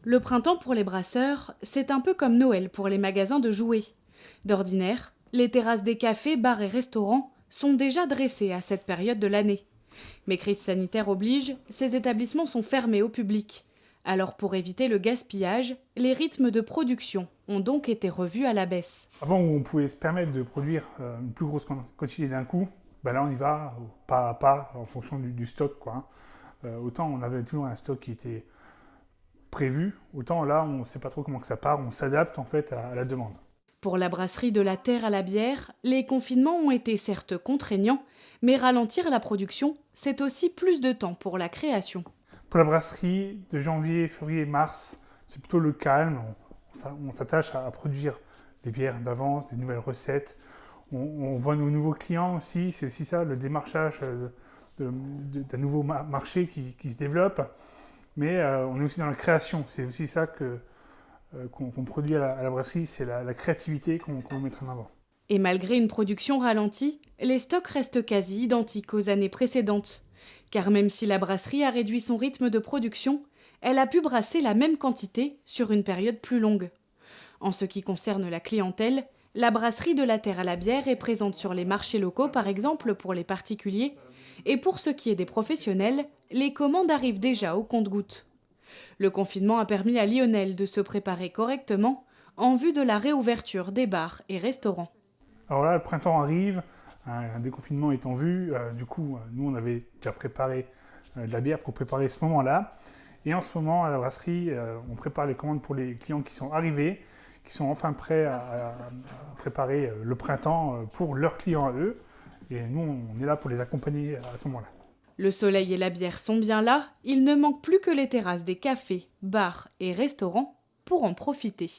Le printemps pour les brasseurs, c'est un peu comme Noël pour les magasins de jouets. D'ordinaire, les terrasses des cafés, bars et restaurants sont déjà dressées à cette période de l'année. Mais crise sanitaire oblige, ces établissements sont fermés au public. Alors pour éviter le gaspillage, les rythmes de production ont donc été revus à la baisse. Avant, où on pouvait se permettre de produire une plus grosse quantité d'un coup, là on y va pas à pas en fonction du stock, quoi. Autant on avait toujours un stock qui était prévu, autant là on ne sait pas trop comment que ça part, on s'adapte en fait à la demande. Pour la brasserie de la Terre à la Bière, les confinements ont été certes contraignants, mais ralentir la production, c'est aussi plus de temps pour la création. Pour la brasserie, de janvier, février, mars, c'est plutôt le calme. On s'attache à produire des bières d'avance, des nouvelles recettes. On voit nos nouveaux clients aussi, c'est aussi ça, le démarchage d'un nouveau marché qui se développe. Mais on est aussi dans la création, c'est aussi ça qu'on produit à la brasserie, c'est la créativité qu'on veut mettre en avant. Et malgré une production ralentie, les stocks restent quasi identiques aux années précédentes. Car même si la brasserie a réduit son rythme de production, elle a pu brasser la même quantité sur une période plus longue. En ce qui concerne la clientèle, la brasserie de la Terre à la Bière est présente sur les marchés locaux, par exemple pour les particuliers, et pour ce qui est des professionnels, les commandes arrivent déjà au compte-gouttes. Le confinement a permis à Lionel de se préparer correctement en vue de la réouverture des bars et restaurants. Alors là, le printemps arrive, un déconfinement est en vue. Du coup, nous, on avait déjà préparé de la bière pour préparer ce moment-là. Et en ce moment, à la brasserie, on prépare les commandes pour les clients qui sont arrivés, qui sont enfin prêts à préparer le printemps pour leurs clients à eux. Et nous, on est là pour les accompagner à ce moment-là. Le soleil et la bière sont bien là, il ne manque plus que les terrasses des cafés, bars et restaurants pour en profiter.